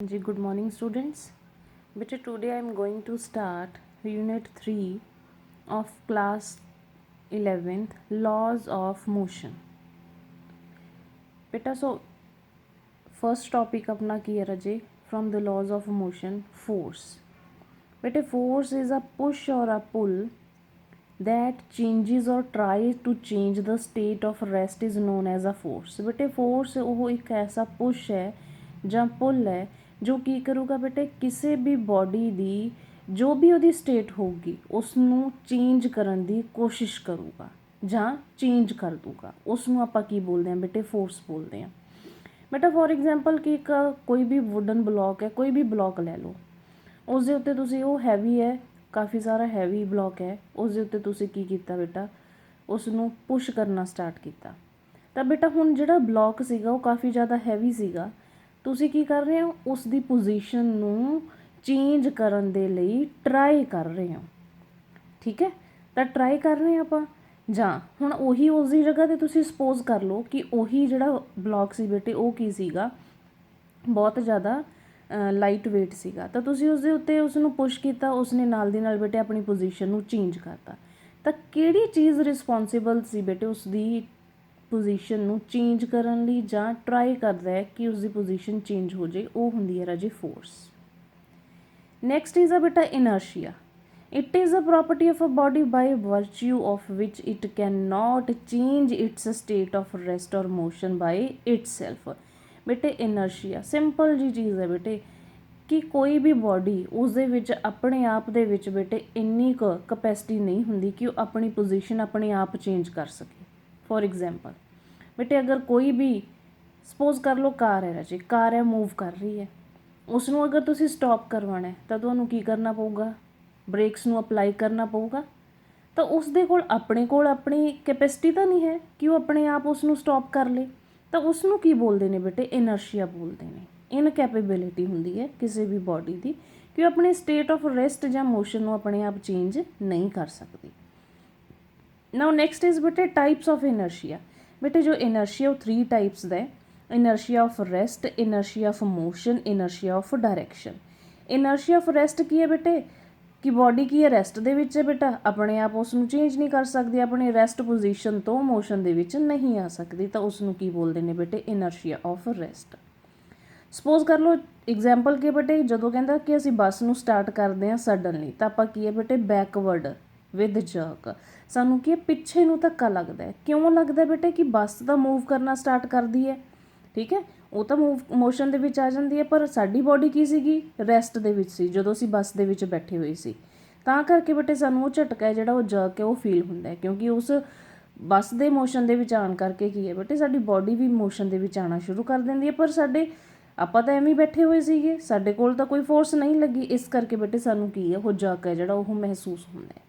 Ji good morning students. Beta today I am going to start unit 3 of class 11th laws of motion. Beta so first topic अपना की है रजे from the laws of motion force. Beta force is a push or a pull that changes or tries to change the state of rest is known as a force. बेटे force ਉਹ ਇੱਕ ऐसा push है ਜਾਂ pull है ਜੋ ਕੀ ਕਰੂਗਾ ਬੇਟੇ ਕਿਸੇ ਵੀ ਬੋਡੀ ਦੀ ਜੋ ਵੀ ਉਹਦੀ ਸਟੇਟ ਹੋਊਗੀ ਉਸ ਨੂੰ ਚੇਂਜ ਕਰਨ ਦੀ ਕੋਸ਼ਿਸ਼ ਕਰੂਗਾ ਜਾਂ ਚੇਂਜ ਕਰ ਦੂਗਾ ਉਸ ਨੂੰ ਆਪਾਂ ਕੀ ਬੋਲਦੇ ਹਾਂ ਬੇਟੇ ਫੋਰਸ ਬੋਲਦੇ ਹਾਂ ਬੇਟਾ ਫੋਰ ਐਗਜ਼ਾਮਪਲ ਕਿ ਇੱਕ ਕੋਈ ਵੀ ਵੁਡਨ ਬਲੌਕ ਹੈ ਕੋਈ ਵੀ ਬਲੌਕ ਲੈ ਲਓ ਉਸ ਦੇ ਉੱਤੇ ਤੁਸੀਂ ਉਹ ਹੈਵੀ ਹੈ ਕਾਫੀ ਸਾਰਾ ਹੈਵੀ ਬਲੌਕ ਹੈ ਉਸ ਦੇ ਉੱਤੇ ਤੁਸੀਂ ਕੀ ਕੀਤਾ ਬੇਟਾ ਉਸ ਨੂੰ ਪੁਸ਼ ਕਰਨਾ ਸਟਾਰਟ ਕੀਤਾ ਤਾਂ ਬੇਟਾ ਹੁਣ ਜਿਹੜਾ ਬਲੌਕ ਸੀਗਾ ਉਹ ਕਾਫੀ ਜ਼ਿਆਦਾ ਹੈਵੀ ਸੀਗਾ ਤੁਸੀਂ ਕੀ ਕਰ ਰਹੇ ਹੋ ਉਸ ਦੀ ਪੋਜੀਸ਼ਨ ਨੂੰ ਚੇਂਜ ਕਰਨ ਦੇ ਲਈ ਟਰਾਈ ਕਰ ਰਹੇ ਹੋ ਠੀਕ ਹੈ ਤਾਂ ਟਰਾਈ ਕਰ ਰਹੇ ਆਪਾਂ ਜਾਂ ਹੁਣ ਉਹੀ ਉਸ ਦੀ ਜਗ੍ਹਾ 'ਤੇ ਤੁਸੀਂ ਸਪੋਜ਼ ਕਰ ਲਓ ਕਿ ਉਹੀ ਜਿਹੜਾ ਬਲੌਕ ਸੀ ਬੇਟੇ ਉਹ ਕੀ ਸੀਗਾ ਬਹੁਤ ਜ਼ਿਆਦਾ ਲਾਈਟ ਵੇਟ ਸੀਗਾ ਤਾਂ ਤੁਸੀਂ ਉਸ ਦੇ ਉੱਤੇ ਉਸ ਨੂੰ ਪੁਸ਼ ਕੀਤਾ ਉਸਨੇ ਨਾਲ ਦੀ ਨਾਲ ਬੇਟੇ ਆਪਣੀ ਪੋਜੀਸ਼ਨ ਨੂੰ ਚੇਂਜ ਕਰਤਾ ਤਾਂ ਕਿਹੜੀ ਚੀਜ਼ ਰਿਸਪੌਂਸਿਬਲ ਸੀ ਬੇਟੇ ਉਸ ਦੀ ਪੋਜੀਸ਼ਨ ਨੂੰ ਚੇਂਜ ਕਰਨ ਲਈ ਜਾਂ ਟਰਾਈ ਕਰਦਾ ਹੈ ਕਿ ਉਸਦੀ ਪੋਜੀਸ਼ਨ ਚੇਂਜ ਹੋ ਜਾਏ ਉਹ ਹੁੰਦੀ ਹੈ ਰਾਜੇ ਫੋਰਸ ਨੈਕਸਟ ਇਜ਼ ਅ ਬੇਟਾ ਇਨਰਸ਼ੀਆ it is a property of a body by virtue of which it cannot change its state of rest or motion by itself ਬੇਟੇ ਇਨਰਸ਼ੀਆ ਸਿੰਪਲ ਜੀ ਚੀਜ਼ ਹੈ ਬੇਟੇ ਕਿ ਕੋਈ ਵੀ ਬੋਡੀ ਉਸ ਦੇ ਵਿੱਚ ਆਪਣੇ ਆਪ ਦੇ ਵਿੱਚ ਬੇਟੇ ਇੰਨੀ ਕੁ ਕਪੈਸਿਟੀ ਨਹੀਂ ਹੁੰਦੀ ਕਿ ਉਹ ਆਪਣੀ ਪੋਜੀਸ਼ਨ ਆਪਣੇ ਆਪ ਚੇਂਜ ਕਰ ਸਕੇ ਫੋਰ ਐਗਜ਼ਾਮਪਲ ਬੇਟੇ ਅਗਰ ਕੋਈ ਵੀ ਸਪੋਜ਼ ਕਰ ਲਓ ਕਾਰ ਹੈ ਰਾਜੇ ਕਾਰ ਹੈ ਮੂਵ ਕਰ ਰਹੀ ਹੈ ਉਸ ਨੂੰ ਅਗਰ ਤੁਸੀਂ ਸਟਾਪ ਕਰਵਾਉਣਾ ਤਾਂ ਤੁਹਾਨੂੰ ਕੀ ਕਰਨਾ ਪਊਗਾ ਬ੍ਰੇਕਸ ਨੂੰ ਅਪਲਾਈ ਕਰਨਾ ਪਊਗਾ ਤਾਂ ਉਸ ਦੇ ਕੋਲ ਆਪਣੀ ਕੈਪੈਸਿਟੀ ਤਾਂ ਨਹੀਂ ਹੈ ਕਿ ਉਹ ਆਪਣੇ ਆਪ ਉਸ ਨੂੰ ਸਟਾਪ ਕਰ ਲੇ ਤਾਂ ਉਸ ਨੂੰ ਕੀ ਬੋਲਦੇ ਨੇ ਬੇਟੇ ਇਨਰਸ਼ੀਆ ਬੋਲਦੇ ਨੇ ਇਨਕੈਪੇਬਿਲਿਟੀ ਹੁੰਦੀ ਹੈ ਕਿਸੇ ਵੀ ਬੋਡੀ ਦੀ ਕਿ ਉਹ ਆਪਣੇ ਸਟੇਟ ਆਫ ਰੈਸਟ ਜਾਂ ਮੋਸ਼ਨ ਨੂੰ ਆਪਣੇ ਆਪ ਚੇਂਜ ਨਹੀਂ ਕਰ ਸਕਦੀ ਨਾਓ ਨੈਕਸਟ ਇਜ਼ ਬੇਟੇ ਟਾਈਪਸ ਆਫ ਇਨਰਸ਼ੀਆ ਬੇਟੇ ਜੋ ਇਨਰਸ਼ੀਆ ਉਹ 3 ਟਾਈਪਸ ਦਾ ਹੈ inertia of rest inertia of motion inertia of direction inertia of rest ਕੀ ਹੈ ਬੇਟੇ ਕਿ ਬੋਡੀ ਕੀ ਹੈ ਰੈਸਟ ਦੇ ਵਿੱਚ ਹੈ ਬੇਟਾ ਆਪਣੇ ਆਪ ਉਸ ਨੂੰ ਚੇਂਜ ਨਹੀਂ ਕਰ ਸਕਦੀ ਆਪਣੀ ਰੈਸਟ ਪੋਜੀਸ਼ਨ ਤੋਂ ਮੋਸ਼ਨ ਦੇ ਵਿੱਚ ਨਹੀਂ ਆ ਸਕਦੀ ਤਾਂ ਉਸ ਨੂੰ ਕੀ ਬੋਲਦੇ ਨੇ ਬੇਟੇ ਇਨਰਸ਼ੀਆ ਆਫ ਰੈਸਟ ਸਪੋਜ਼ ਕਰ ਲਓ ਐਗਜ਼ਾਮਪਲ ਕੀ ਬੇਟੇ ਜਦੋਂ ਕਹਿੰਦਾ ਕਿ ਅਸੀਂ ਬੱਸ ਨੂੰ ਸਟਾਰਟ ਕਰਦੇ ਹਾਂ ਸਡਨਲੀ ਤਾਂ ਆਪਾਂ ਕੀ ਹੈ ਬੇਟੇ ਬੈਕਵਰਡ ਵਿਦ ਜਰਕ ਸਾਨੂੰ ਕੀ ਪਿੱਛੇ ਨੂੰ ਧੱਕਾ ਲੱਗਦਾ ਹੈ ਕਿਉਂ ਲੱਗਦਾ ਬੇਟੇ ਕਿ ਬੱਸ ਤਾਂ ਮੂਵ ਕਰਨਾ ਸਟਾਰਟ ਕਰਦੀ ਹੈ ਠੀਕ ਹੈ ਉਹ ਤਾਂ ਮੋਸ਼ਨ ਦੇ ਵਿੱਚ ਆ ਜਾਂਦੀ ਹੈ ਪਰ ਸਾਡੀ ਬੋਡੀ ਕੀ ਸੀਗੀ ਰੈਸਟ ਦੇ ਵਿੱਚ ਸੀ ਜਦੋਂ ਅਸੀਂ ਬੱਸ ਦੇ ਵਿੱਚ ਬੈਠੇ ਹੋਏ ਸੀ ਤਾਂ ਕਰਕੇ ਬੇਟੇ ਸਾਨੂੰ ਉਹ ਝਟਕਾ ਹੈ ਜਿਹੜਾ ਉਹ ਜਰਕ ਹੈ ਉਹ ਫੀਲ ਹੁੰਦਾ ਹੈ ਕਿਉਂਕਿ ਉਸ ਬੱਸ ਦੇ ਮੋਸ਼ਨ ਦੇ ਵਿੱਚ ਆਉਣ ਕਰਕੇ ਕੀ ਹੈ ਬੇਟੇ ਸਾਡੀ ਬੋਡੀ ਵੀ ਮੋਸ਼ਨ ਦੇ ਵਿੱਚ ਆਉਣਾ ਸ਼ੁਰੂ ਕਰ ਦਿੰਦੀ ਹੈ ਪਰ ਆਪਾਂ ਤਾਂ ਐਵੇਂ ਹੀ ਬੈਠੇ ਹੋਏ ਸੀਗੇ ਸਾਡੇ ਕੋਲ ਤਾਂ ਕੋਈ ਫੋਰਸ ਨਹੀਂ ਲੱਗੀ ਇਸ ਕਰਕੇ ਬੇਟੇ ਸਾਨੂੰ ਕੀ ਹੈ ਉਹ ਜਰਕ ਹੈ ਜਿਹੜਾ ਉਹ ਮਹਿਸੂਸ ਹੁੰਦਾ ਹੈ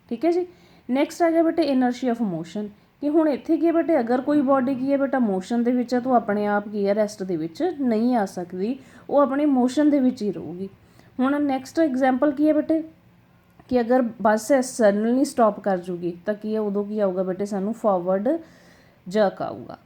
ਠੀਕ ਹੈ ਜੀ ਨੈਕਸਟ ਆ ਗਿਆ ਬੇਟੇ ਇਨਰਸ਼ੀਆ ਆਫ ਮੋਸ਼ਨ ਕਿ ਹੁਣ ਇੱਥੇ ਕੀ ਹੈ ਬੇਟੇ ਅਗਰ ਕੋਈ ਬੋਡੀ ਕੀ ਹੈ ਬੇਟਾ ਮੋਸ਼ਨ ਦੇ ਵਿੱਚ ਹੈ ਤਾਂ ਆਪਣੇ ਆਪ ਕੀ ਹੈ ਰੈਸਟ ਦੇ ਵਿੱਚ ਨਹੀਂ ਆ ਸਕਦੀ ਉਹ ਆਪਣੀ ਮੋਸ਼ਨ ਦੇ ਵਿੱਚ ਹੀ ਰਹੂਗੀ ਹੁਣ ਨੈਕਸਟ ਐਗਜ਼ਾਮਪਲ ਕੀ ਹੈ ਬੇਟੇ ਕਿ ਅਗਰ ਬੱਸ ਸਡਨਲੀ ਸਟਾਪ ਕਰ ਜੂਗੀ ਤਾਂ ਕੀ ਹੈ ਉਦੋਂ ਕੀ ਆਊਗਾ ਬੇਟੇ ਸਾਨੂੰ ਫਾਰਵਰਡ ਜਰਕ ਆਊਗਾ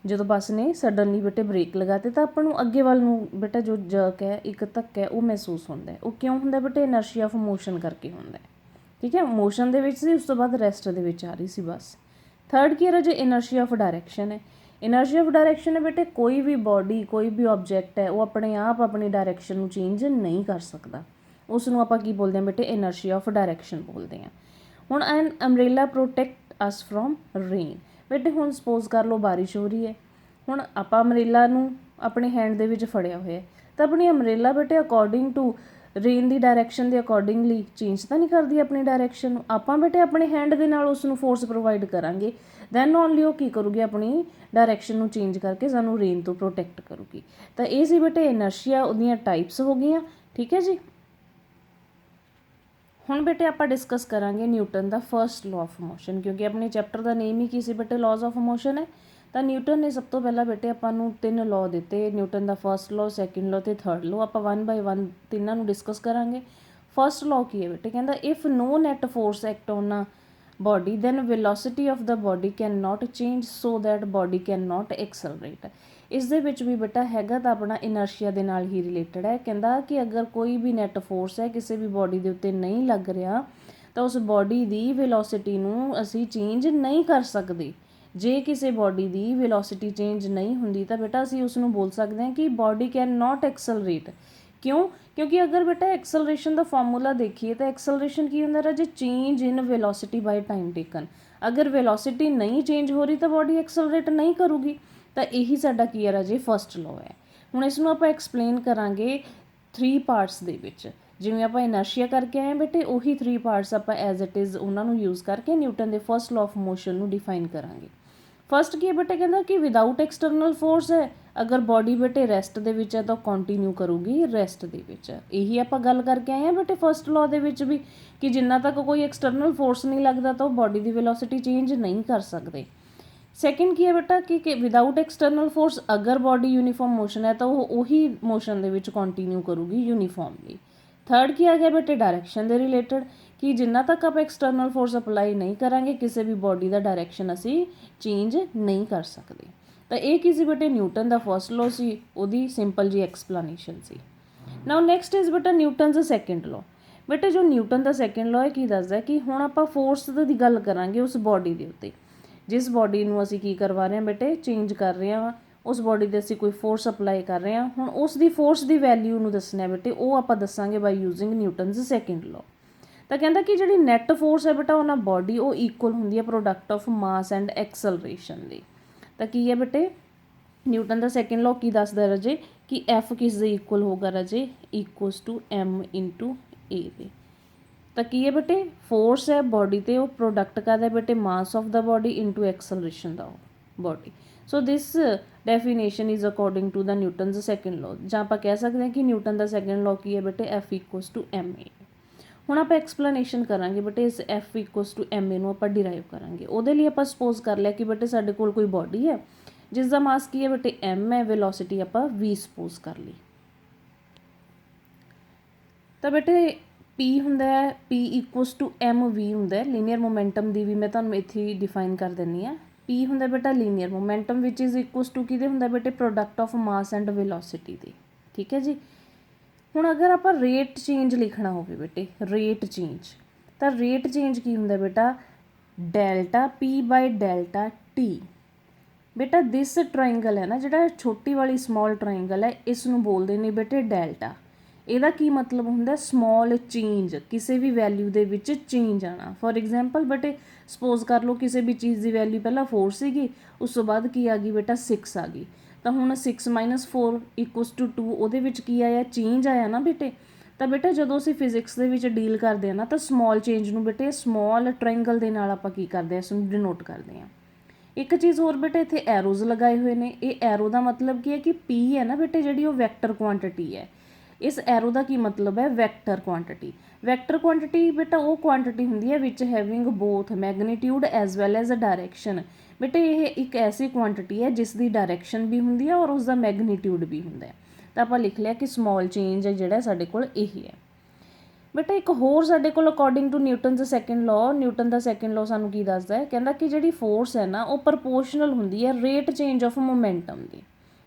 ਜਦੋਂ ਬੱਸ ਨੇ ਸਡਨਲੀ ਬੇਟੇ ਬ੍ਰੇਕ ਲਗਾਤੇ ਤਾਂ ਆਪਾਂ ਨੂੰ ਅੱਗੇ ਵੱਲ ਨੂੰ ਬੇਟਾ ਜੋ ਜਰਕ ਹੈ ਇੱਕ ਧੱਕਾ ਹੈ ਉਹ ਮਹਿਸੂਸ ਹੁੰਦਾ ਹੈ ਉਹ ਕਿਉਂ ਹੁੰਦਾ ਬੇਟੇ ਇਨਰਸ਼ੀਆ ਆਫ ਮੋਸ਼ਨ ਕਰਕੇ ਹੁੰਦਾ ਹੈ ਠੀਕ ਹੈ ਮੋਸ਼ਨ ਦੇ ਵਿੱਚ ਸੀ ਉਸ ਤੋਂ ਬਾਅਦ ਰੈਸਟ ਦੇ ਵਿੱਚ ਆ ਰਹੀ ਸੀ ਬੱਸ ਥਰਡ ਕੀ ਹੈ ਜੋ ਇਨਰਸ਼ੀਆ ਆਫ ਡਾਇਰੈਕਸ਼ਨ ਹੈ ਇਨਰਸ਼ੀਆ ਆਫ ਡਾਇਰੈਕਸ਼ਨ ਹੈ ਬੇਟੇ ਕੋਈ ਵੀ ਬੋਡੀ ਕੋਈ ਵੀ ਆਬਜੈਕਟ ਹੈ ਉਹ ਆਪਣੇ ਆਪ ਆਪਣੀ ਡਾਇਰੈਕਸ਼ਨ ਨੂੰ ਚੇਂਜ ਨਹੀਂ ਕਰ ਸਕਦਾ ਉਸ ਨੂੰ ਆਪਾਂ ਕੀ ਬੋਲਦੇ ਹਾਂ ਬੇਟੇ ਇਨਰਸ਼ੀਆ ਆਫ ਡਾਇਰੈਕਸ਼ਨ ਬੋਲਦੇ ਹਾਂ ਹੁਣ an umbrella protect us from rain ਬੇਟੇ ਹੁਣ ਸਪੋਜ਼ ਕਰ ਲਓ ਬਾਰਿਸ਼ ਹੋ ਰਹੀ ਹੈ ਹੁਣ ਆਪਾਂ ਅੰਬਰੇਲਾ ਨੂੰ ਆਪਣੇ ਹੈਂਡ ਦੇ ਵਿੱਚ ਫੜਿਆ ਹੋਇਆ ਤਾਂ ਆਪਣੀ ਅੰਬਰੇਲਾ ਬੇਟੇ according to rain the direction ਦੇ ਅਕੋਰਡਿੰਗਲੀ ਚੇਂਜ ਤਾਂ ਨਹੀਂ ਕਰਦੀ ਆਪਣੀ ਡਾਇਰੈਕਸ਼ਨ ਨੂੰ ਆਪਾਂ ਬੇਟੇ ਆਪਣੇ ਹੈਂਡ ਦੇ ਨਾਲ ਉਸ ਨੂੰ ਫੋਰਸ ਪ੍ਰੋਵਾਈਡ ਕਰਾਂਗੇ ਦੈਨ ਓਨਲੀ ਉਹ ਕੀ ਕਰੂਗੀ ਆਪਣੀ ਡਾਇਰੈਕਸ਼ਨ ਨੂੰ ਚੇਂਜ ਕਰਕੇ ਸਾਨੂੰ ਰੇਨ ਤੋਂ ਪ੍ਰੋਟੈਕਟ ਕਰੂਗੀ ਤਾਂ ਇਹ ਸੀ ਬੇਟੇ ਇਨਰਸ਼ੀਆ ਉਹਦੀਆਂ ਟਾਈਪਸ ਹੋ ਗਈਆਂ ਠੀਕ ਹੈ ਜੀ ਹੁਣ ਬੇਟੇ ਆਪਾਂ ਡਿਸਕਸ ਕਰਾਂਗੇ Newton the first law of motion ਕਿਉਂਕਿ ਆਪਣੇ ਚੈਪਟਰ ਦਾ ਨੇਮ ਹੀ ਕੀ ਸੀ ਬੇਟੇ ਲਾਜ਼ ਆਫ ਮੋਸ਼ਨ ਹੈ ਤਾਂ ਨਿਊਟਨ ਨੇ ਸਭ ਤੋਂ ਪਹਿਲਾਂ ਬੇਟੇ ਆਪਾਂ ਨੂੰ 3 ਲਾਅ ਦਿੱਤੇ ਨਿਊਟਨ ਦਾ ਫਰਸਟ ਲਾਅ ਸੈਕਿੰਡ ਲਾਅ ਅਤੇ ਥਰਡ ਲਾਅ ਆਪਾਂ 1 ਬਾਈ 1 ਤਿੰਨਾਂ ਨੂੰ ਡਿਸਕਸ ਕਰਾਂਗੇ ਫਰਸਟ ਲਾਅ ਕੀ ਹੈ ਬੇਟੇ ਕਹਿੰਦਾ if no net force act on a body then velocity of the body cannot change so that body cannot accelerate ਇਸ ਦੇ ਵਿੱਚ ਵੀ ਬੇਟਾ ਹੈਗਾ ਤਾਂ ਆਪਣਾ ਇਨਰਸ਼ੀਆ ਦੇ ਨਾਲ ਹੀ ਰਿਲੇਟਡ ਹੈ। ਕਹਿੰਦਾ ਕਿ ਅਗਰ ਕੋਈ ਵੀ ਨੈਟ ਫੋਰਸ ਹੈ ਕਿਸੇ ਵੀ ਬੋਡੀ ਦੇ ਉੱਤੇ ਨਹੀਂ ਲੱਗ ਰਿਹਾ ਤਾਂ ਉਸ ਬੋਡੀ ਦੀ ਵੈਲੋਸਿਟੀ ਨੂੰ ਅਸੀਂ ਚੇਂਜ ਨਹੀਂ ਕਰ ਸਕਦੇ। ਜੇ ਕਿਸੇ ਬੋਡੀ ਦੀ ਵੈਲੋਸਿਟੀ ਚੇਂਜ ਨਹੀਂ ਹੁੰਦੀ ਤਾਂ ਬੇਟਾ ਅਸੀਂ ਉਸ ਨੂੰ ਬੋਲ ਸਕਦੇ ਹਾਂ ਕਿ ਬੋਡੀ ਕੈਨ ਨਾਟ ਐਕਸਲਰੇਟ। ਕਿਉਂ? ਕਿਉਂਕਿ ਅਗਰ ਬੇਟਾ ਐਕਸਲਰੇਸ਼ਨ ਦਾ ਫਾਰਮੂਲਾ ਦੇਖੀਏ ਤਾਂ ਐਕਸਲਰੇਸ਼ਨ ਕੀ ਹੁੰਦਾ ਰਾਜੇ? Change in velocity by time taken. ਅਗਰ ਵੈਲੋਸਿਟੀ ਨਹੀਂ ਚੇਂਜ ਹੋ ਰਹੀ ਤਾਂ ਬੋਡੀ ਐਕਸਲਰੇਟ ਨਹੀਂ ਕਰੂਗੀ। ਤਾਂ ਇਹੀ ਸਾਡਾ ਕੀ ਹੈ ਰਾਜੇ? ਫਸਟ ਲਾਅ ਹੈ। ਹੁਣ ਇਸ ਨੂੰ ਆਪਾਂ ਐਕਸਪਲੇਨ ਕਰਾਂਗੇ 3 ਪਾਰਟਸ ਦੇ ਵਿੱਚ। ਜਿਵੇਂ ਆਪਾਂ ਇਨਰਸ਼ੀਆ ਕਰਕੇ ਆਏ ਬੇਟੇ, ਉਹੀ 3 ਪਾਰਟਸ ਆਪਾਂ ਐਜ਼ ਇਟ ਇਜ਼ ਉਹਨਾਂ ਨੂੰ ਯੂਜ਼ ਕਰਕੇ ਨਿਊਟਨ ਦੇ ਫਸਟ ਲਾਅ ਆਫ ਮੋਸ਼ਨ ਨੂੰ ਡਿਫਾਈਨ ਕਰਾਂਗੇ। ਫਸਟ ਕੀ ਹੈ ਬੇਟੇ? ਕਹਿੰਦਾ ਕਿ ਵਿਦਾਊਟ ਐਕਸਟਰਨਲ ਫੋਰਸ ਹੈ, ਅਗਰ ਬੋਡੀ ਬੇਟੇ ਰੈਸਟ ਦੇ ਵਿੱਚ ਹੈ ਤਾਂ ਕੰਟੀਨਿਊ ਕਰੂਗੀ ਰੈਸਟ ਦੇ ਵਿੱਚ। ਇਹੀ ਆਪਾਂ ਗੱਲ ਕਰਕੇ ਆਏ ਹਾਂ ਬੇਟੇ ਫਸਟ ਲਾਅ ਦੇ ਵਿੱਚ ਵੀ, ਕਿ ਜਿੰਨਾ ਤੱਕ ਕੋਈ ਐਕਸਟਰਨਲ ਫੋਰਸ ਨਹੀਂ ਲੱਗਦਾ ਤਾਂ ਉਹ ਬੋਡੀ ਦੀ ਵੈਲੋਸਿਟੀ ਚੇਂਜ ਨਹੀਂ ਕਰ ਸਕਦੇ। ਸੈਕਿੰਡ ਕੀ ਹੈ ਬੇਟਾ? ਕਿ ਵਿਦਾਊਟ ਐਕਸਟਰਨਲ ਫੋਰਸ ਅਗਰ ਬੋਡੀ ਯੂਨੀਫਾਰਮ ਮੋਸ਼ਨ ਹੈ ਤਾਂ ਉਹ ਉਹੀ ਮੋਸ਼ਨ ਦੇ ਵਿੱਚ ਕੰਟੀਨਿਊ ਕਰੂਗੀ ਯੂਨੀਫਾਰਮਲੀ। ਥਰਡ ਕੀ ਆ ਗਿਆ ਬੇਟੇ? ਡਾਇਰੈਕਸ਼ਨ ਦੇ ਰਿਲੇਟਡ, ਕਿ ਜਿੰਨਾ ਤੱਕ ਆਪਾਂ ਐਕਸਟਰਨਲ ਫੋਰਸ ਅਪਲਾਈ ਨਹੀਂ ਕਰਾਂਗੇ ਕਿਸੇ ਵੀ ਬੋਡੀ ਦਾ ਡਾਇਰੈਕਸ਼ਨ ਅਸੀਂ ਚੇਂਜ ਨਹੀਂ ਕਰ ਸਕਦੇ। ਤਾਂ ਇਹ ਕੀ ਸੀ ਬੇਟੇ? ਨਿਊਟਨ ਦਾ ਫਸਟ ਲਾਅ ਸੀ, ਉਹਦੀ ਸਿੰਪਲ ਜੀ explanation C. Now next is ਬੇਟਾ ਨਿਊਟਨਸ ਸੈਕਿੰਡ ਲਾਅ। ਬੇਟੇ ਜੋ ਨਿਊਟਨ ਦਾ ਸੈਕਿੰਡ ਲਾਅ ਹੈ ਕੀ ਦੱਸਦਾ ਕਿ ਹੁਣ ਆਪਾਂ ਫੋਰਸ ਦੀ ਗੱਲ ਕਰਾਂਗੇ ਉਸ ਬੋਡੀ ਦੇ ਉੱਤੇ, ਜਿਸ ਬੋਡੀ ਨੂੰ ਅਸੀਂ ਕੀ ਕਰਵਾ ਰਹੇ ਹਾਂ ਬੇਟੇ? ਚੇਂਜ ਕਰ ਰਹੇ ਹਾਂ। ਉਸ ਬੋਡੀ 'ਤੇ ਅਸੀਂ ਕੋਈ ਫੋਰਸ ਅਪਲਾਈ ਕਰ ਰਹੇ ਹਾਂ। ਹੁਣ ਉਸ ਦੀ ਫੋਰਸ ਦੀ ਵੈਲਿਊ ਨੂੰ ਦੱਸਣਾ ਬੇਟੇ, ਉਹ ਆਪਾਂ ਦੱਸਾਂਗੇ ਬਾਈ ਯੂਜ਼ਿੰਗ ਨਿਊਟਨਸ ਸੈਕਿੰਡ ਲਾਅ। ਤਾਂ ਕਹਿੰਦਾ ਕਿ ਜਿਹੜੀ ਨੈਟ ਫੋਰਸ ਹੈ ਬੇਟਾ ਉਹਨਾਂ ਬੋਡੀ ਉਹ ਇਕੁਅਲ ਹੁੰਦੀ ਹੈ product of mass and acceleration ਦੀ। ਤਾਂ ਕੀ ਹੈ ਬੇਟੇ? ਨਿਊਟਨ ਦਾ ਸੈਕਿੰਡ ਲਾਅ ਕੀ ਦੱਸਦਾ ਰਾਜੇ? ਕਿ ਐਫ ਕਿਸ ਦੇ ਇਕੁਅਲ ਹੋਗਾ ਰਾਜੇ? ਇਕੁਅਲਸ ਟੂ ਐਮ ਇੰਟੂ ਏ ਦੇ। ਤਾਂ ਕੀ ਹੈ ਬੇਟੇ? ਫੋਰਸ ਹੈ ਬੋਡੀ 'ਤੇ, ਉਹ ਪ੍ਰੋਡਕਟ ਕਰਦਾ ਬੇਟੇ mass of the body into acceleration the body. So this definition is according to the Newton's second law. ਜਾਂ ਆਪਾਂ ਕਹਿ ਸਕਦੇ ਹਾਂ ਕਿ ਨਿਊਟਨ ਦਾ ਸੈਕਿੰਡ ਲਾਅ ਕੀ ਹੈ ਬੇਟੇ? F equals to M A. ਹੁਣ ਆਪਾਂ ਐਕਸਪਲੇਨੇਸ਼ਨ ਕਰਾਂਗੇ ਬੇਟੇ ਇਸ F equals to M A ਨੂੰ ਆਪਾਂ ਡਿਰਾਈਵ ਕਰਾਂਗੇ। ਉਹਦੇ ਲਈ ਆਪਾਂ ਸਪੋਜ਼ ਕਰ ਲਿਆ ਕਿ ਬੇਟੇ ਸਾਡੇ ਕੋਲ ਕੋਈ ਬੋਡੀ ਹੈ ਜਿਸ ਦਾ ਮਾਸ ਕੀ ਹੈ ਬੇਟੇ? ਐਮ ਹੈ, ਵੈਲੋਸਿਟੀ ਆਪਾਂ v ਸਪੋਜ਼ ਕਰ ਲਈ। ਤਾਂ ਬੇਟੇ P ਹੁੰਦਾ ਹੈ, P ਇਕੁਅਲਸ ਟੂ mv ਹੁੰਦਾ ਹੈ। ਲੀਨੀਅਰ ਮੋਮੈਂਟਮ ਦੀ ਵੀ ਮੈਂ ਤੁਹਾਨੂੰ ਇੱਥੇ ਡਿਫਾਈਨ ਕਰ ਦਿੰਦੀ ਹਾਂ। P ਹੁੰਦਾ ਬੇਟਾ ਲੀਨੀਅਰ ਮੋਮੈਂਟਮ ਵਿਚ ਇਜ਼ ਇਕੁਅਲਸ ਟੂ ਕਿਹਦੇ ਹੁੰਦਾ ਬੇਟੇ? Product of mass and velocity ਦੇ। ਠੀਕ ਹੈ ਜੀ। ਹੁਣ ਅਗਰ ਆਪਾਂ ਰੇਟ ਚੇਂਜ ਲਿਖਣਾ ਹੋਵੇ ਬੇਟੇ, ਰੇਟ ਚੇਂਜ, ਤਾਂ ਰੇਟ ਚੇਂਜ ਕੀ ਹੁੰਦਾ ਬੇਟਾ? ਡੈਲਟਾ P ਬਾਈ ਡੈਲਟਾ T। ਬੇਟਾ ਦਿਸ ਟਰਾਇੰਗਲ ਹੈ ਨਾ, ਜਿਹੜਾ ਛੋਟੀ ਵਾਲੀ ਸਮਾਲ ਟਰਾਇੰਗਲ ਹੈ, ਇਸ ਨੂੰ ਬੋਲਦੇ ਨੇ ਬੇਟੇ ਡੈਲਟਾ। ਇਹਦਾ ਕੀ ਮਤਲਬ ਹੁੰਦਾ? ਸਮਾਲ ਚੇਂਜ, ਕਿਸੇ ਵੀ ਵੈਲਿਊ ਦੇ ਵਿੱਚ ਚੇਂਜ ਆਉਣਾ। ਫੋਰ ਐਗਜ਼ਾਮਪਲ ਬੇਟੇ ਸਪੋਜ਼ ਕਰ ਲਓ ਕਿਸੇ ਵੀ ਚੀਜ਼ ਦੀ ਵੈਲਿਊ ਪਹਿਲਾਂ 4 ਸੀਗੀ, ਉਸ ਤੋਂ ਬਾਅਦ ਕੀ ਆ ਗਈ ਬੇਟਾ? 6 ਆ ਗਈ। ਤਾਂ ਹੁਣ 6 - 4 ਇਕੁਅਲਸ ਟੂ 2, ਉਹਦੇ ਵਿੱਚ ਕੀ ਆਇਆ? ਚੇਂਜ ਆਇਆ ਨਾ ਬੇਟੇ। ਤਾਂ ਬੇਟਾ ਜਦੋਂ ਅਸੀਂ ਫਿਜ਼ਿਕਸ ਦੇ ਵਿੱਚ ਡੀਲ ਕਰਦੇ ਹਾਂ ਨਾ ਤਾਂ ਸਮਾਲ ਚੇਂਜ ਨੂੰ ਬੇਟੇ ਸਮਾਲ ਟਰਾਇੰਗਲ ਦੇ ਨਾਲ ਆਪਾਂ ਕੀ ਕਰਦੇ ਹਾਂ? ਇਸ ਨੂੰ ਡਿਨੋਟ ਕਰਦੇ ਹਾਂ। ਇੱਕ ਚੀਜ਼ ਹੋਰ ਬੇਟੇ ਇੱਥੇ ਐਰੋਜ਼ ਲਗਾਏ ਹੋਏ ਨੇ। ਇਹ ਐਰੋ ਦਾ ਮਤਲਬ ਕੀ ਹੈ ਕਿ P ਹੈ ਨਾ ਬੇਟੇ ਜਿਹੜੀ ਉਹ ਵੈਕਟਰ ਕੁਆਂਟਿਟੀ ਹੈ। ਇਸ ਐਰੋ ਦਾ ਕੀ ਮਤਲਬ ਹੈ? Vector quantity. ਵੈਕਟਰ ਕੁਆਂਟਿਟੀ ਬੇਟਾ ਉਹ ਕੁਆਂਟਿਟੀ ਹੁੰਦੀ ਹੈ which having both magnitude as well as a direction. ਬੇਟੇ ਇਹ ਇੱਕ ਐਸੀ ਕੁਆਂਟਿਟੀ ਹੈ ਜਿਸ ਦੀ ਡਾਇਰੈਕਸ਼ਨ ਵੀ ਹੁੰਦੀ ਹੈ ਔਰ ਉਸ ਦਾ ਮੈਗਨੀਟਿਊਡ ਵੀ ਹੁੰਦਾ ਹੈ। ਤਾਂ ਆਪਾਂ ਲਿਖ ਲਿਆ ਕਿ ਸਮਾਲ ਚੇਂਜ ਹੈ ਜਿਹੜਾ ਸਾਡੇ ਕੋਲ ਇਹ ਹੈ। ਬੇਟਾ ਇੱਕ ਹੋਰ ਸਾਡੇ ਕੋਲ ਅਕੋਰਡਿੰਗ ਟੂ ਨਿਊਟਨ ਦਾ ਸੈਕਿੰਡ ਲਾਅ, ਨਿਊਟਨ ਦਾ ਸੈਕਿੰਡ ਲਾਅ ਸਾਨੂੰ ਕੀ ਦੱਸਦਾ ਹੈ? ਕਹਿੰਦਾ ਕਿ ਜਿਹੜੀ ਫੋਰਸ ਹੈ ਨਾ ਉਹ ਪ੍ਰਪੋਰਸ਼ਨਲ ਹੁੰਦੀ ਹੈ ਰੇਟ ਚੇਂਜ ਆਫ ਮੋਮੈਂਟਮ ਦੀ।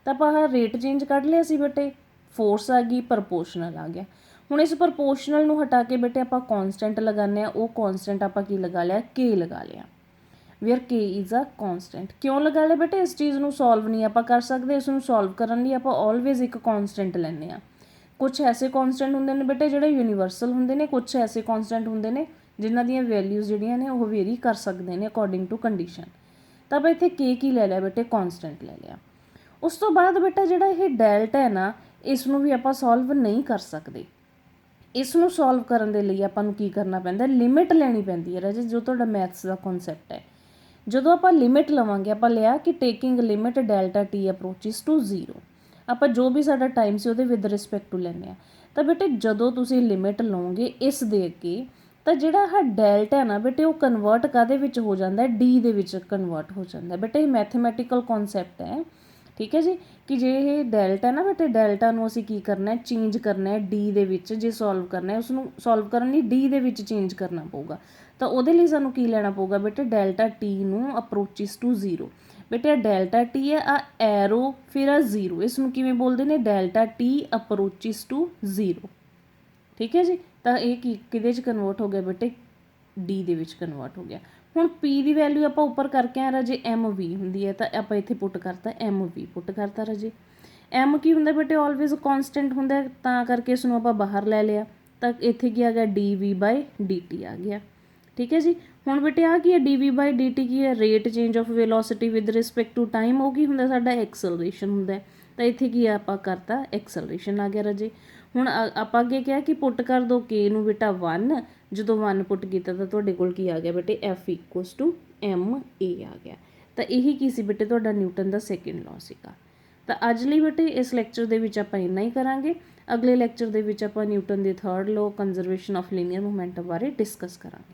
ਤਾਂ ਆਪਾਂ ਰੇਟ ਚੇਂਜ ਕੱਢ ਲਿਆ ਸੀ ਬੇਟੇ, ਫੋਰਸ ਆ ਗਈ, ਪ੍ਰਪੋਰਸ਼ਨਲ ਆ ਗਿਆ। ਹੁਣ ਇਸ ਪ੍ਰਪੋਰਸ਼ਨਲ ਨੂੰ ਹਟਾ ਕੇ ਬੇਟੇ ਆਪਾਂ ਕੌਨਸਟੈਂਟ ਲਗਾਉਂਦੇ ਹਾਂ। ਉਹ ਕੌਨਸਟੈਂਟ ਆਪਾਂ ਕੀ ਲਗਾ ਲਿਆ? K ਲਗਾ ਲਿਆ। Where K is a constant. ਕਿਉਂ ਲਗਾ ਲਿਆ ਬੇਟੇ? ਇਸ ਚੀਜ਼ ਨੂੰ ਸੋਲਵ ਨਹੀਂ ਆਪਾਂ ਕਰ ਸਕਦੇ। ਇਸ ਨੂੰ ਸੋਲਵ ਕਰਨ ਲਈ ਆਪਾਂ ਆਲਵੇਜ਼ ਇੱਕ ਕੌਨਸਟੈਂਟ ਲੈਂਦੇ ਹਾਂ। ਕੁਛ ਐਸੇ ਕੌਨਸਟੈਂਟ ਹੁੰਦੇ ਨੇ ਬੇਟੇ ਜਿਹੜੇ ਯੂਨੀਵਰਸਲ ਹੁੰਦੇ ਨੇ, ਕੁਛ ਐਸੇ ਕੌਨਸਟੈਂਟ ਹੁੰਦੇ ਨੇ ਜਿਨ੍ਹਾਂ ਦੀਆਂ ਵੈਲਿਊਜ਼ ਜਿਹੜੀਆਂ ਨੇ ਉਹ ਵੇਰੀ ਕਰ ਸਕਦੇ ਨੇ ਅਕੋਰਡਿੰਗ ਟੂ ਕੰਡੀਸ਼ਨ। ਤਾਂ ਆਪਾਂ ਇੱਥੇ K ਕੀ ਲੈ ਲਿਆ ਬੇਟੇ? ਕੌਨਸਟੈਂਟ ਲੈ ਲਿਆ। ਉਸ ਤੋਂ ਬਾਅਦ ਬੇਟਾ ਜਿਹੜਾ ਇਹ ਡੈਲਟਾ ਹੈ ਨਾ, ਇਸ ਨੂੰ ਵੀ ਆਪਾਂ ਸੋਲਵ ਨਹੀਂ ਕਰ ਸਕਦੇ। ਇਸ ਨੂੰ ਸੋਲਵ ਕਰਨ ਦੇ ਲਈ ਆਪਾਂ ਨੂੰ ਕੀ ਕਰਨਾ ਪੈਂਦਾ? ਲਿਮਿਟ ਲੈਣੀ ਪੈਂਦੀ ਹੈ ਰਾਜੇ, ਜੋ ਤੁਹਾਡਾ ਮੈਥਸ ਦਾ ਕਨਸੈਪਟ ਹੈ। ਜਦੋਂ ਆਪਾਂ ਲਿਮਿਟ ਲਵਾਂਗੇ, ਆਪਾਂ ਲਿਆ ਕਿ taking limit delta T approaches to 0। ਆਪਾਂ ਜੋ ਵੀ ਸਾਡਾ ਟਾਈਮ ਸੀ ਉਹਦੇ ਵਿਦ ਰਿਸਪੈਕਟ ਟੂ ਲੈਂਦੇ ਹਾਂ। ਤਾਂ ਬੇਟੇ ਜਦੋਂ ਤੁਸੀਂ ਲਿਮਿਟ ਲਓਗੇ ਇਸ ਦੇ ਅੱਗੇ, ਤਾਂ ਜਿਹੜਾ ਆਹ ਡੈਲਟਾ ਨਾ ਬੇਟੇ ਉਹ ਕਨਵਰਟ ਕਾਹਦੇ ਵਿੱਚ ਹੋ ਜਾਂਦਾ? D ਦੇ ਵਿੱਚ ਕਨਵਰਟ ਹੋ ਜਾਂਦਾ। ਬੇਟੇ ਇਹ ਮੈਥਮੈਟੀਕਲ ਕਨਸੈਪਟ ਹੈ। ਠੀਕ ਹੈ ਜੀ। ਕਿ ਜੇ ਇਹ ਡੈਲਟਾ ਨਾ ਬੇਟੇ, ਡੈਲਟਾ ਨੂੰ ਅਸੀਂ ਕੀ ਕਰਨਾ? ਚੇਂਜ ਕਰਨਾ ਹੈ D ਦੇ ਵਿੱਚ। ਜੇ ਸੋਲਵ ਕਰਨਾ ਹੈ ਉਸਨੂੰ ਸੋਲਵ ਕਰਨ ਲਈ D ਦੇ ਵਿੱਚ ਚੇਂਜ ਕਰਨਾ ਪਊਗਾ। ਤਾਂ ਉਹਦੇ ਲਈ ਸਾਨੂੰ ਕੀ ਲੈਣਾ ਪਊਗਾ ਬੇਟੇ? ਡੈਲਟਾ T ਨੂੰ ਅਪਰੋਚਿਸ ਟੂ 0। ਬੇਟੇ ਡੈਲਟਾ ਟੀ ਹੈ, ਆ ਐਰੋ ਫਿਰ ਆ ਜ਼ੀਰੋ, ਇਸ ਨੂੰ ਕਿਵੇਂ ਬੋਲਦੇ ਨੇ, ਡੈਲਟਾ ਟੀ ਅਪਰੋਚਿਸ ਟੂ ਜ਼ੀਰੋ। ਠੀਕ ਹੈ ਜੀ, ਤਾਂ ਇਹ ਕਿਹਦੇ 'ਚ ਕਨਵਰਟ ਹੋ ਗਿਆ ਬੇਟੇ, ਡੀ ਦੇ ਵਿੱਚ ਕਨਵਰਟ ਹੋ ਗਿਆ। ਹੁਣ ਪੀ ਦੀ ਵੈਲਿਊ ਆਪਾਂ ਉੱਪਰ ਕਰਕੇ ਆ ਰਾਜੇ ਐਮ ਵੀ ਹੁੰਦੀ ਹੈ, ਤਾਂ ਆਪਾਂ ਇੱਥੇ ਪੁੱਟ ਕਰਤਾ ਐਮ ਵੀ ਪੁੱਟ ਕਰਤਾ ਰਾਜੇ। ਐਮ ਕੀ ਹੁੰਦਾ ਬੇਟੇ, ਆਲਵੇਜ਼ ਕੌਨਸਟੈਂਟ ਹੁੰਦਾ, ਤਾਂ ਕਰਕੇ ਇਸ ਨੂੰ ਆਪਾਂ ਬਾਹਰ ਲੈ ਲਿਆ, ਤਾਂ ਇੱਥੇ ਕੀ ਆ ਗਿਆ, D V by D T ਆ ਗਿਆ। ਠੀਕ ਹੈ ਜੀ, ਹੁਣ ਬੇਟੇ ਆ ਕੀ ਹੈ, D V by D T ਕੀ ਹੈ, rate change of velocity with respect to time, ਉਹ ਕੀ ਹੁੰਦਾ ਸਾਡਾ, ਐਕਸਲਰੇਸ਼ਨ ਹੁੰਦਾ, ਤਾਂ ਇੱਥੇ ਕੀ ਆਪਾਂ ਕਰਤਾ ਐਕਸਲਰੇਸ਼ਨ ਆ ਗਿਆ ਰਾਜੇ। ਹੁਣ ਆਪਾਂ ਅੱਗੇ ਕਿਹਾ ਕਿ ਪੁੱਟ ਕਰ ਦਿਓ ਕੇ ਨੂੰ ਬੇਟਾ 1, ਜਦੋਂ 1 ਪੁੱਟ ਕੀਤਾ ਤਾਂ ਤੁਹਾਡੇ ਕੋਲ ਕੀ ਆ ਗਿਆ ਬੇਟੇ, ਐਫ ਇਕੁਅਲਸ ਟੂ ਐਮ ਏ ਆ ਗਿਆ। ਤਾਂ ਇਹੀ ਕੀ ਸੀ ਬੇਟੇ ਤੁਹਾਡਾ ਨਿਊਟਨ ਦਾ ਸੈਕਿੰਡ ਲਾਅ ਸੀਗਾ। ਤਾਂ ਅੱਜ ਲਈ ਬੇਟੇ ਇਸ ਲੈਕਚਰ ਦੇ ਵਿੱਚ ਆਪਾਂ ਇੰਨਾ ਹੀ ਕਰਾਂਗੇ। ਅਗਲੇ ਲੈਕਚਰ ਦੇ ਵਿੱਚ ਆਪਾਂ ਨਿਊਟਨ ਦੇ third law, conservation of linear momentum ਬਾਰੇ ਡਿਸਕਸ ਕਰਾਂਗੇ।